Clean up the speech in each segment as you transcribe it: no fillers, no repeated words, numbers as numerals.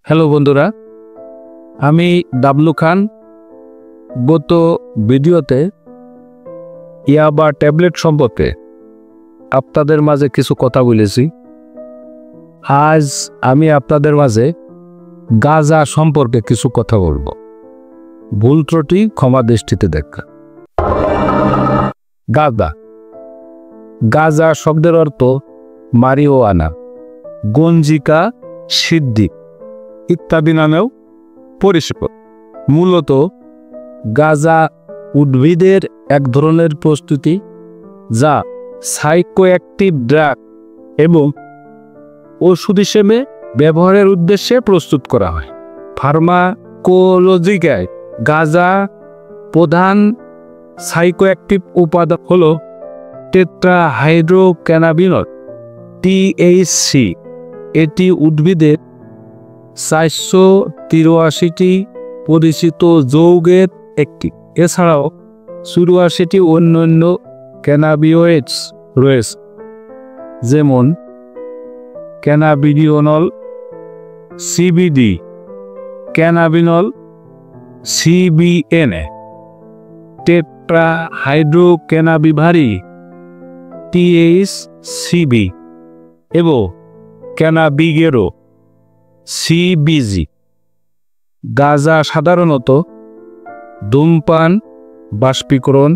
Hello বন্ধুরা, আমি W খান। গত ভিডিওতে ইয়াবা ট্যাবলেট সম্পর্কে আপনাদের মাঝে কিছু কথা বলেছি। আজ আমি আপনাদের মাঝে গাঁজা সম্পর্কে কিছু কথা বলবো। ভুল ত্রুটি ক্ষমা দৃষ্টিতে দেখা। গাঁজা গাঁজা শব্দের অর্থ মারিওয়ানা, গঞ্জিকা, সিদ্ধি ইত্যাদি নামেও পরিচিত। মূলত গাঁজা উদ্ভিদের এক ধরনের প্রস্তুতি যা সাইকোঅ্যাক্টিভ ড্রাগ এবং ওষুধ হিসেবে ব্যবহারের উদ্দেশ্যে প্রস্তুত করা হয়। ফার্মাকোলজিকায় গাঁজা প্রধান সাইকোঅ্যাক্টিভ উপাদান হল টেট্রাহাইড্রোক্যানাবিনল THC। এটি উদ্ভিদের 483টি পরিচিত যৌগের একটি। এছাড়াও 84টি অন্যান্য ক্যানাবিনয়েডস রয়েছে, যেমন ক্যানাবিডিওনল, CBD, ক্যানাবিনল, CBN, টেট্রাহাইড্রোক্যানাবিভারি THCB এবং ক্যানাবিগেরো CBG। গাঁজা সাধারণত ধূমপান, বাষ্পীকরণ,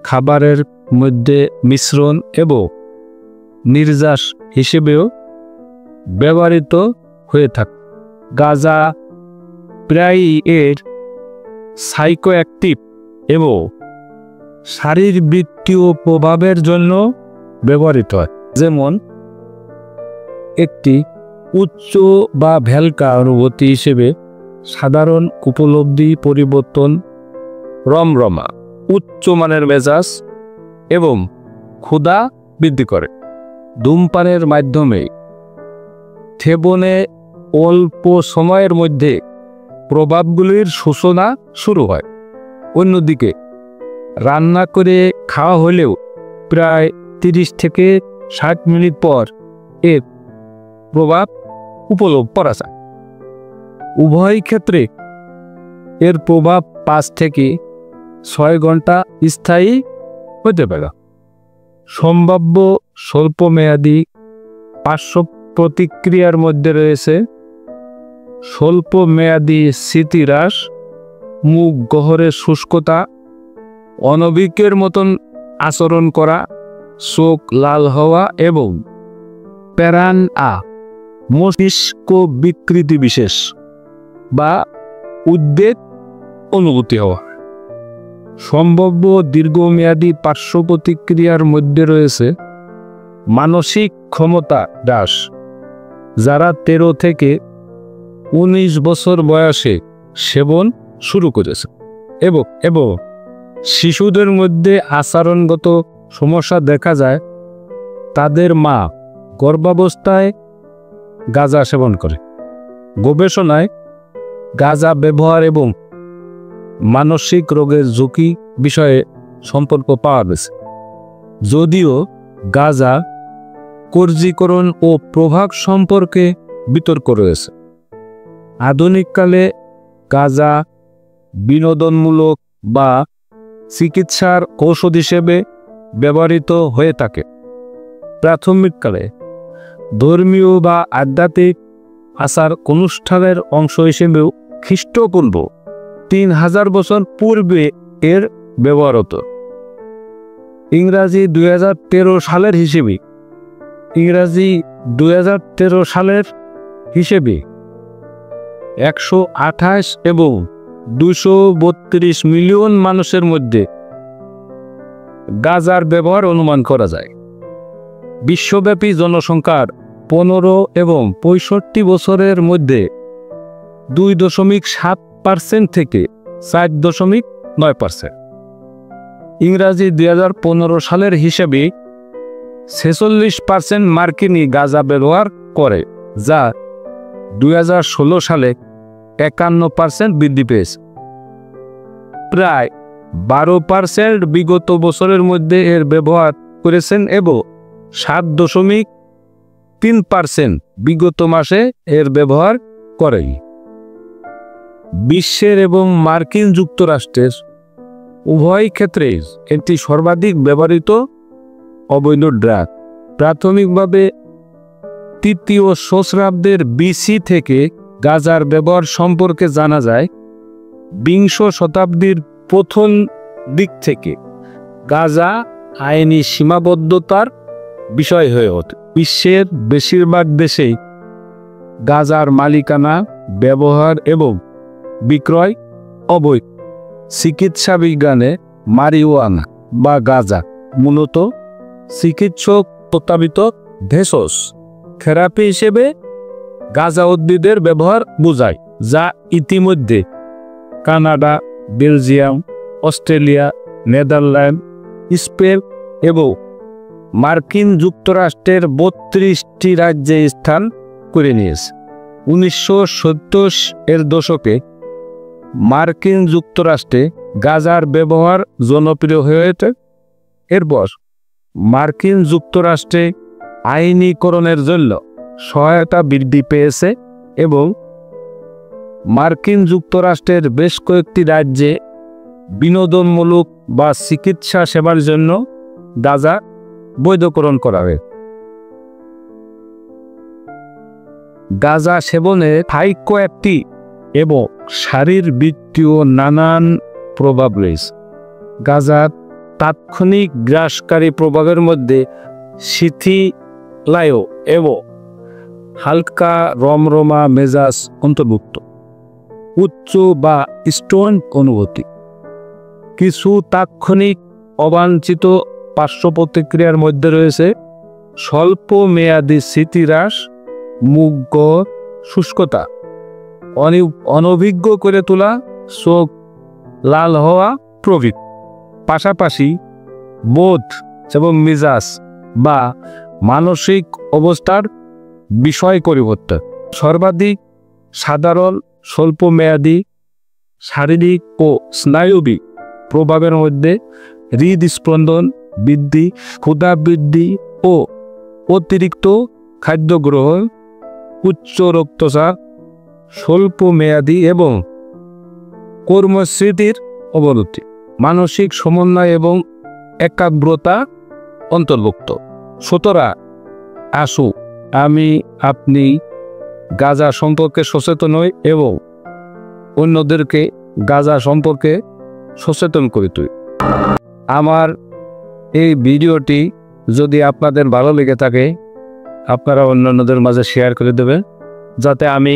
খাবারের মধ্যে মিশ্রণ এবং নির্যাস হিসেবেও ব্যবহৃত হয়ে থাকে। গাঁজা প্রায়ই এর সাইকোঅ্যাক্টিভ এবং শারীরবৃত্তীয় প্রভাবের জন্য ব্যবহৃত হয়, যেমন একটি উচ্চ বা ভেলকা অনুভূতি হিসেবে সাধারণ উপলব্ধি পরিবর্তন, রমরমা, উচ্চ মানের মেজাজ এবং ক্ষুধা বৃদ্ধি করে। ধূমপানের মাধ্যমে সেবনে অল্প সময়ের মধ্যে প্রভাবগুলির সূচনা শুরু হয়। অন্যদিকে রান্না করে খাওয়া হলেও প্রায় 30 থেকে 60 মিনিট পর এর প্রভাব উপলব্ধ করা যায়। উভয় ক্ষেত্রে এর প্রভাব 5 থেকে 6 ঘন্টা স্থায়ী হতে পারে। সম্ভাব্য স্বল্পমেয়াদী পার্শ্ব প্রতিক্রিয়ার মধ্যে রয়েছে স্বল্পমেয়াদী স্মৃতিহ্রাস, মুখ গহ্বরের শুষ্কতা, অনভিজ্ঞের মতন আচরণ করা, চোখ লাল হওয়া এবং মস্তিষ্ক বিকৃতি বিশেষ বা উদ্বেগ অনুভূতি হওয়া। সম্ভাব্য দীর্ঘমেয়াদী পার্শ্ব প্রতিক্রিয়ার মধ্যে রয়েছে মানসিক ক্ষমতা হ্রাস, যারা 13 থেকে 19 বছর বয়সে সেবন শুরু করেছে, এবং শিশুদের মধ্যে আচরণগত সমস্যা দেখা যায় তাদের মা গর্ভাবস্থায় গাঁজা সেবন করে। গবেষণায় গাঁজা ব্যবহার এবং মানসিক রোগের ঝুঁকি বিষয়ে সম্পর্ক পাওয়া গেছে। যদিও গাঁজা কর্যীকরণ ও প্রভাব সম্পর্কে বিতর্ক রয়েছে। আধুনিককালে গাঁজা বিনোদনমূলক বা চিকিৎসার ঔষধ হিসেবে ব্যবহৃত হয়ে থাকে। প্রাথমিককালে ধর্মীয় বা আধ্যাত্মিক আচার অনুষ্ঠানের অংশ হিসেবেও খ্রিস্টপূর্ব 3000 বছর পূর্বে এর ব্যবহার হতো। ইংরাজি 2013 সালের হিসেবে 128 এবং 232 মিলিয়ন মানুষের মধ্যে গাঁজার ব্যবহার অনুমান করা যায়। বিশ্বব্যাপী জনসংখ্যার 15 এবং 65 বছরের মধ্যে 2.7% থেকে 4.9%। ইংরাজি 2015 সালের হিসেবে 46% মার্কিনী গাঁজা ব্যবহার করে, যা 2016 সালে 51% বৃদ্ধি পেয়েছে। প্রায় 12% বিগত বছরের মধ্যে এর ব্যবহার করেছেন এবং 7.3% বিগত মাসে এর ব্যবহার করে। বিশ্বের এবং মার্কিন যুক্তরাষ্ট্রের উভয় ক্ষেত্রে একটি সর্বাধিক ব্যবহৃত অবৈধ ড্রাগ। প্রাথমিকভাবে তৃতীয় সহস্রাব্দের বিসি থেকে গাঁজার ব্যবহার সম্পর্কে জানা যায়। বিংশ শতাব্দীর প্রথম দিক থেকে গাঁজা আইনি সীমাবদ্ধতার বিষয় হয়ে ওঠে। বিশ্বের বেশিরভাগ দেশেই গাঁজার মালিকানা, ব্যবহার এবং বিক্রয় অবৈধ। চিকিৎসা বিজ্ঞানে মারিওয়ানা বা গাঁজা মূলত চিকিৎসক প্রস্তাবিত ভেষজ থেরাপি হিসেবে গাঁজা উদ্ভিদের ব্যবহার বোঝায়, যা ইতিমধ্যে Canada, Belgium, Australia, Netherland, Spain এবং মার্কিন যুক্তরাষ্ট্রের 32টি রাজ্যে স্থান করে নিয়েছে। 1970-এর দশকে মার্কিন যুক্তরাষ্ট্রে গাঁজার ব্যবহার জনপ্রিয় হয়ে ওঠে। এরপর মার্কিন যুক্তরাষ্ট্রে আইনীকরণের জন্য সহায়তা বৃদ্ধি পেয়েছে এবং মার্কিন যুক্তরাষ্ট্রের বেশ কয়েকটি রাজ্যে বিনোদনমূলক বা চিকিৎসা সেবার জন্য গাঁজা বৈধকরণ করা হয়েছে। গাঁজা সেবনে সাইকোঅ্যাক্টিভ এবং শারীরবৃত্তীয় নানান প্রভাব রয়েছে। গাঁজার তাৎক্ষণিক গ্রাসকারী প্রভাবের মধ্যে শিথিলায় এবং হালকা রমরমা মেজাজ অন্তর্ভুক্ত। উচ্চ বা স্টোন অনুভূতি। কিছু তাৎক্ষণিক অবাঞ্ছিত পার্শ্ব প্রতিক্রিয়ার মধ্যে রয়েছে স্বল্প মেয়াদী স্মৃতিহ্রাস, মুখ শুষ্কতা, অনভিজ্ঞ করে তোলা, চোখ লাল হওয়া প্রভৃতি। পাশাপাশি বোধ এবং মেজাজ বা মানসিক অবস্থার বিষয় পরিবর্তন। সর্বাধিক সাধারণ স্বল্পমেয়াদী শারীরিক ও স্নায়বিক প্রভাবের মধ্যে হৃদস্পন্দন বৃদ্ধি, ক্ষুধা বৃদ্ধি ও অতিরিক্ত খাদ্য গ্রহণ, উচ্চ রক্তচাপ, স্বল্পমেয়াদী এবং কর্মস্মৃতির অবনতি, মানসিক সমন্বয় এবং একাগ্রতা অন্তর্ভুক্ত। সুতরাং আসুন আপনি গাঁজা সম্পর্কে সচেতন হই এবং অন্যদেরকে গাঁজা সম্পর্কে সচেতন করে তুলি। আমার এই ভিডিওটি যদি আপনাদের ভালো লেগে থাকে, আপনারা অন্যান্যদের মাঝে শেয়ার করে দেবেন, যাতে আমি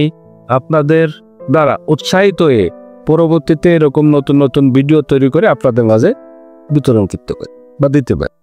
আপনাদের দ্বারা উৎসাহিত হয়ে পরবর্তীতে এরকম নতুন নতুন ভিডিও তৈরি করে আপনাদের মাঝে বিতরণ করতে পারি বা দিতে পারি।